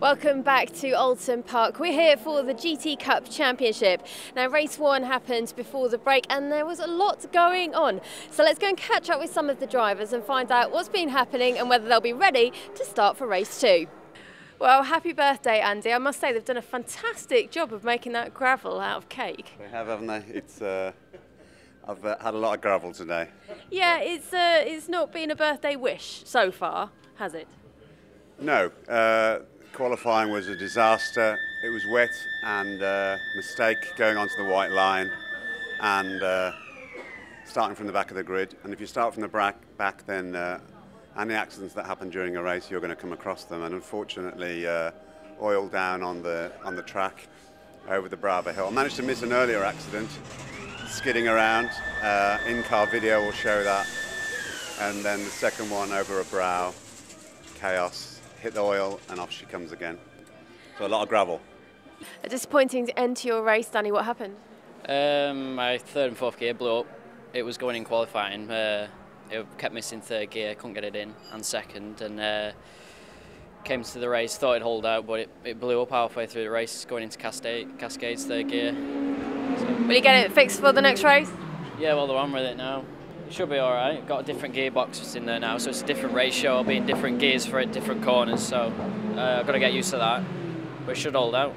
Welcome back to Oulton Park. We're here for the GT Cup Championship. Now, race one happened before the break and there was a lot going on. So let's go and catch up with some of the drivers and find out what's been happening and whether they'll be ready to start for race two. Well, happy birthday, Andy. I must say they've done a fantastic job of making that gravel out of cake. They have, haven't they? It's, I've had a lot of gravel today. Yeah, it's not been a birthday wish so far, has it? No. Qualifying was a disaster. It was wet and mistake going onto the white line and starting from the back of the grid. And if you start from the back, then any accidents that happen during a race, you're going to come across them. And unfortunately, oil down on the track over the Brava Hill. I managed to miss an earlier accident, skidding around. In-car video will show that. And then the second one over a brow, chaos. Hit the oil and off she comes again. So a lot of gravel. A disappointing end to your race, Danny. What happened? My third and fourth gear blew up. It was going in qualifying. It kept missing third gear, couldn't get it in, and second. And came to the race, thought it'd hold out, but it blew up halfway through the race, going into Cascades, third gear. So, will you get it fixed for the next race? Yeah, well, they're on with it now. Should be all right. Got a different gearbox in there now, so it's a different ratio. I'll be in different gears for it, different corners, so I've got to get used to that. But it should hold out.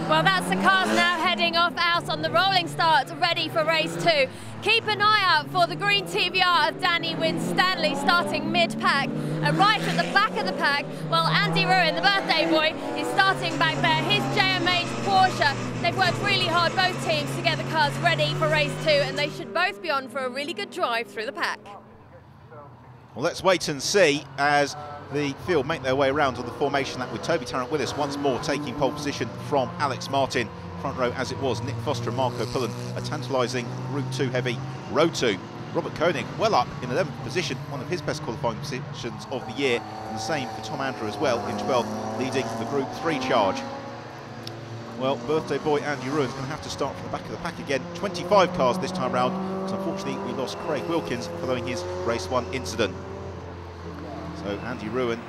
Well, that's the cars now heading off out on the rolling start, ready for race two. Keep an eye out for the green TVR of Danny Winstanley starting mid-pack. And right at the back of the pack, well, Andy Ruin, the birthday boy, is starting back there. His JMH Porsche. They've worked really hard, both teams, to get the cars ready for race two, and they should both be on for a really good drive through the pack. Well, let's wait and see as the field make their way around on the formation that with Toby Tarrant-Willis once more taking pole position from Alex Martin. Front row as it was, Nick Foster and Marco Pullen, a tantalising Group 2 heavy Road 2. Robert Koenig well up in 11th position, one of his best qualifying positions of the year, and the same for Tom Andrew as well in 12th, leading the Group 3 charge. Well, birthday boy Andy Ruin's going to have to start from the back of the pack again. 25 cars this time round, because unfortunately we lost Craig Wilkins following his race 1 incident. So Andy Ruin,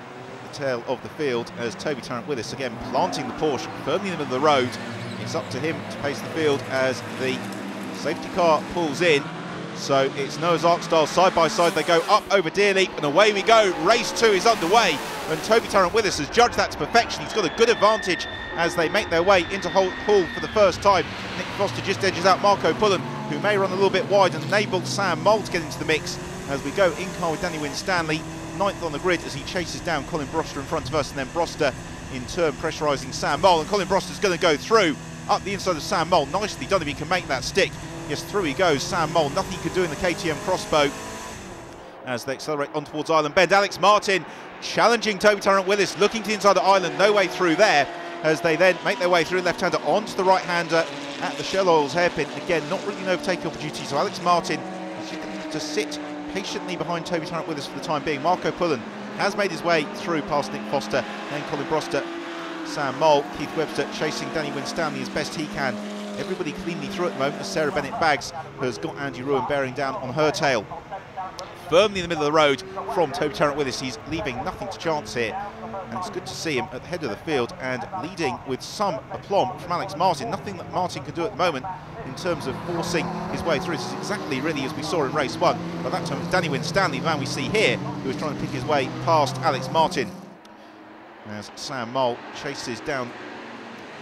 the tail of the field, as Toby Tarrant-Willis again planting the Porsche firmly in the middle of the road. It's up to him to pace the field as the safety car pulls in. So it's Noah's Ark style, side by side they go up over Deerleap and away we go. Race 2 is underway and Toby Tarrant-Willis has judged that to perfection. He's got a good advantage as they make their way into Holt Hall for the first time. Nick Foster just edges out Marco Pullen, who may run a little bit wide, and enabled Sam Moll to get into the mix as we go in car with Danny Winstanley. 9th on the grid as he chases down Colin Broster in front of us, and then Broster in turn pressurising Sam Moll, and Colin Broster's going to go through up the inside of Sam Moll. Nicely done if he can make that stick. Yes, through he goes, Sam Moll. Nothing he could do in the KTM crossbow as they accelerate on towards Island Bend. Alex Martin challenging Toby Tarrant-Willis, looking to the inside of the island, no way through there, as they then make their way through left-hander onto the right-hander at the Shell Oils hairpin. Again, not really an overtaking opportunity, so Alex Martin is just going to have to sit patiently behind Toby Tarrant-Willis for the time being. Marco Pullen has made his way through past Nick Foster, then Colin Broster, Sam Moll, Keith Webster chasing Danny Winstanley as best he can. Everybody cleanly through at the moment as Sarah Bennett-Baggs has got Andy Ruin bearing down on her tail. Firmly in the middle of the road from Toby Tarrant-Willis. He's leaving nothing to chance here, and it's good to see him at the head of the field and leading with some aplomb from Alex Martin. Nothing that Martin can do at the moment in terms of forcing his way through. This is exactly really as we saw in race 1. By that time it was Danny Winstanley, the man we see here, who was trying to pick his way past Alex Martin. As Sam Moll chases down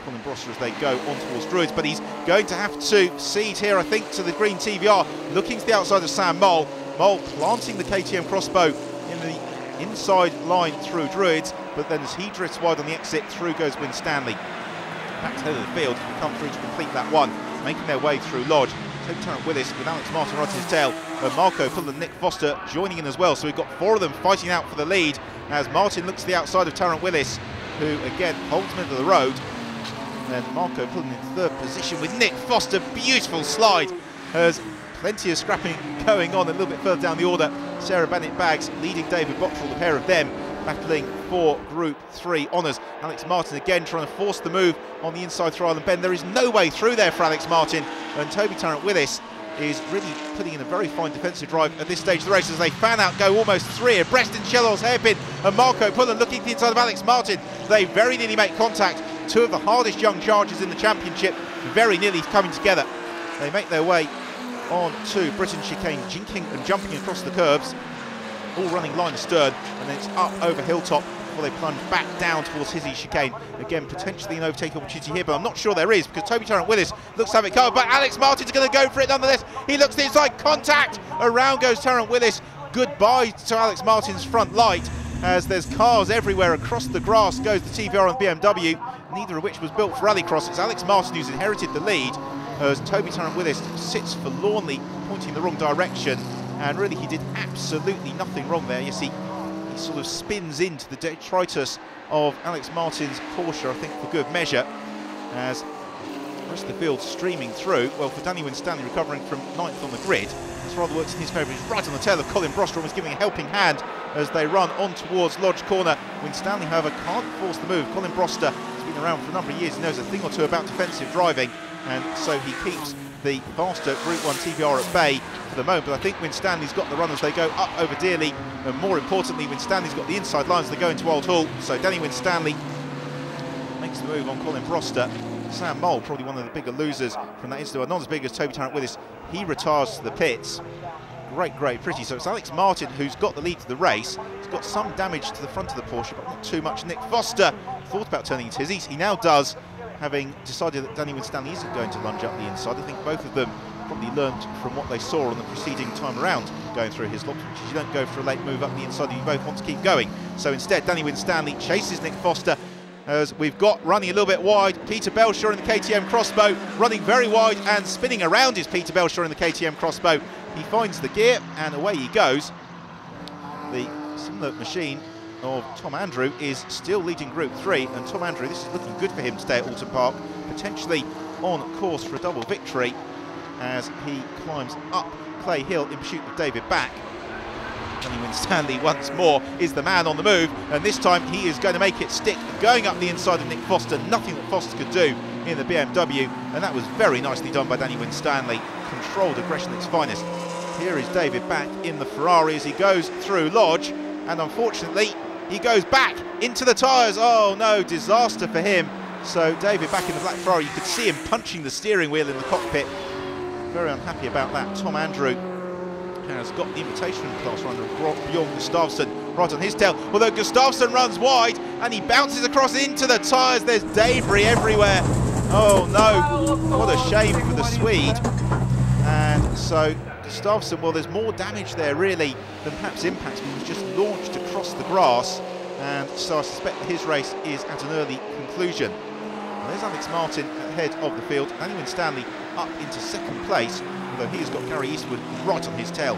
Colin Broster as they go on towards Druids, but he's going to have to cede here, I think, to the green TVR, looking to the outside of Sam Moll. Moll planting the KTM crossbow in the inside line through Druids, but then as he drifts wide on the exit, through goes Winstanley. Back to the head of the field, will come through to complete that one, making their way through Lodge. Toby Tarrant-Willis with Alex Martin right at his tail, and Marco Pullen and Nick Foster joining in as well. So we've got 4 of them fighting out for the lead as Martin looks to the outside of Tarrant-Willis, who again holds middle of the road. And then Marco Pullen in 3rd position with Nick Foster. Beautiful slide. Has plenty of scrapping going on a little bit further down the order. Sarah Bennett-Baggs leading David Bottrell, the pair of them. battling for Group 3 honours. Alex Martin again trying to force the move on the inside through Island Bend. There is no way through there for Alex Martin, and Toby Tarrant-Willis is really putting in a very fine defensive drive at this stage of the race as they fan out, go almost three abreast in Shell's hairpin, and Marco Pullen looking to the inside of Alex Martin. They very nearly make contact. Two of the hardest young chargers in the championship very nearly coming together. They make their way on to Britain chicane, jinking and jumping across the curbs, all running line astern, and then it's up over Hilltop before they plunge back down towards Hizzy chicane. Again, potentially an overtake opportunity here, but I'm not sure there is, because Toby Tarrant-Willis looks to have it covered, but Alex Martin's going to go for it nonetheless. He looks to the inside, contact, around goes Tarrant-Willis. Goodbye to Alex Martin's front light, as there's cars everywhere across the grass goes the TVR and BMW, neither of which was built for rallycross. It's Alex Martin who's inherited the lead, as Toby Tarrant-Willis sits forlornly pointing in the wrong direction, and really he did absolutely nothing wrong there. You see, he sort of spins into the detritus of Alex Martin's Porsche, I think for good measure, as the rest of the field streaming through. Well, for Danny Winstanley recovering from 9th on the grid, this rather works in his favour. He's right on the tail of Colin Brostrom, was giving a helping hand as they run on towards Lodge Corner. Winstanley, however, can't force the move. Colin Broster has been around for a number of years, he knows a thing or two about defensive driving, and so he keeps the faster Group 1 TVR at bay for the moment. But I think Winstanley's got the run as they go up over Dearly, and more importantly, Winstanley's got the inside lines as they go into Old Hall. So Danny Winstanley makes the move on Colin Broster. Sam Mole, probably one of the bigger losers from that incident, not as big as Toby Tarrant-Willis. He retires to the pits. Great pretty. So it's Alex Martin who's got the lead to the race. He's got some damage to the front of the Porsche, but not too much. Nick Foster thought about turning into Hizzies. He now does, having decided that Danny Winstanley isn't going to lunge up the inside. I think both of them probably learned from what they saw on the preceding time around going through his locks, which is you don't go for a late move up the inside, you both want to keep going. So instead, Danny Winstanley chases Nick Foster, as we've got running a little bit wide Peter Belshaw in the KTM Crossbow, running very wide and spinning around is Peter Belshaw in the KTM Crossbow. He finds the gear and away he goes. The similar machine of Tom Andrew is still leading Group 3, and Tom Andrew, this is looking good for him today at Oulton Park, potentially on course for a double victory as he climbs up Clay Hill in pursuit of David Back. Danny Winstanley once more is the man on the move, and this time he is going to make it stick, going up the inside of Nick Foster, nothing that Foster could do in the BMW, and that was very nicely done by Danny Winstanley. Controlled aggression at its finest. Here is David Back in the Ferrari as he goes through Lodge, and unfortunately he goes back into the tyres. Oh no, disaster for him. So David Back in the black Ferrari, you could see him punching the steering wheel in the cockpit. Very unhappy about that. Tom Andrew has got the invitation class runner Bjorn Gustafsson right on his tail, although Gustafsson runs wide and he bounces across into the tyres. There's debris everywhere. Oh no, what a shame for the Swede. And so Gustafsson, well, there's more damage there really than perhaps impacts, but he was just launched across the grass, and so I suspect that his race is at an early conclusion. Well, there's Alex Martin ahead of the field. Danny Winstanley up into second place, although he has got Gary Eastwood right on his tail.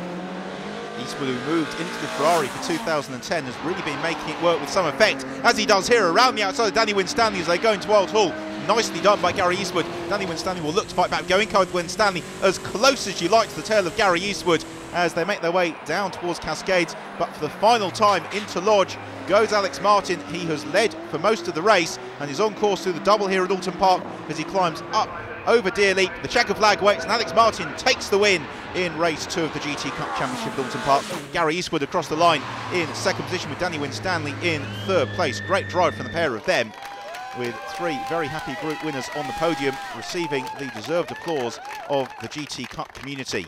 Eastwood, who moved into the Ferrari for 2010, has really been making it work with some effect, as he does here around the outside of Danny Winstanley as they go into Old Hall. Nicely done by Gary Eastwood. Danny Winstanley will look to fight back, going with Winstanley as close as you like to the tail of Gary Eastwood as they make their way down towards Cascades. But for the final time into Lodge goes Alex Martin. He has led for most of the race and is on course through the double here at Oulton Park as he climbs up over Dearly. The checker flag waits and Alex Martin takes the win in race 2 of the GT Cup Championship at Oulton Park. Gary Eastwood across the line in second position with Danny Winstanley in third place. Great drive from the pair of them, with 3 very happy group winners on the podium, receiving the deserved applause of the GT Cup community.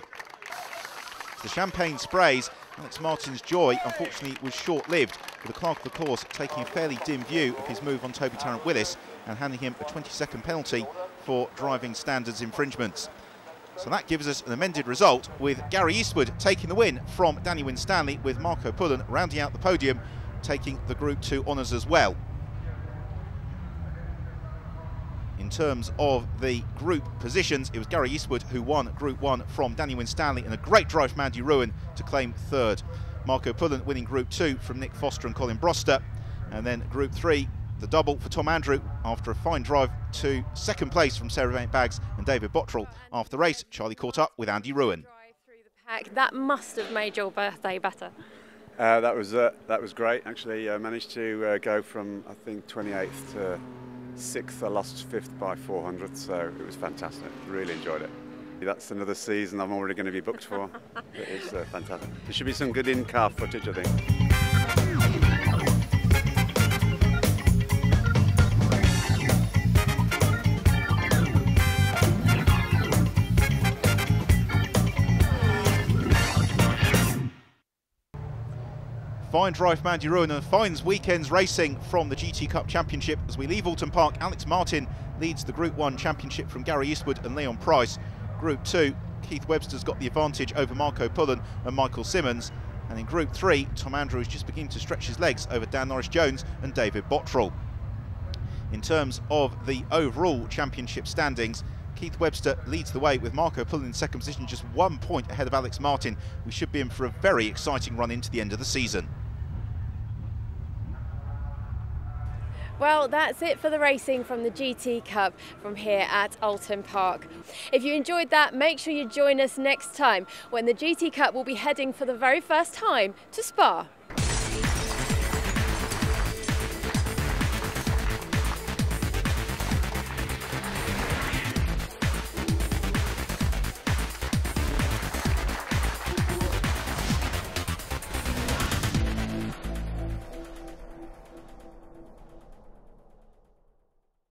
The champagne sprays. Alex Martin's joy, unfortunately, was short-lived, with the clerk of the course taking a fairly dim view of his move on Toby Tarrant-Willis and handing him a 20-second penalty for driving standards infringements. So that gives us an amended result, with Gary Eastwood taking the win from Danny Winstanley, with Marco Pullen rounding out the podium, taking the Group 2 honours as well. In terms of the group positions, it was Gary Eastwood who won Group 1 from Danny Winstanley, and a great drive from Andy Ruin to claim third. Marco Pullen winning Group 2 from Nick Foster and Colin Broster, and then Group 3, the double for Tom Andrew after a fine drive to second place from Sarah Vaint Baggs and David Bottrell. After the race, Charlie caught up with Andy Ruin. That must have made your birthday better. That was great. Actually, I managed to go from, I think, 28th to 6th. I lost 5th by 400, so it was fantastic. Really enjoyed it. That's another season I'm already going to be booked for. It is fantastic. There should be some good in-car footage, I think. Fine drive from Andy Ruin and finds weekend's racing from the GT Cup Championship. As we leave Oulton Park, Alex Martin leads the Group 1 Championship from Gary Eastwood and Leon Price. Group 2, Keith Webster's got the advantage over Marco Pullen and Michael Simmons. And in Group 3, Tom Andrews just beginning to stretch his legs over Dan Norris-Jones and David Bottrell. In terms of the overall championship standings, Keith Webster leads the way with Marco Pullen in second position, just 1 point ahead of Alex Martin. We should be in for a very exciting run into the end of the season. Well, that's it for the racing from the GT Cup from here at Oulton Park. If you enjoyed that, make sure you join us next time when the GT Cup will be heading for the very first time to Spa.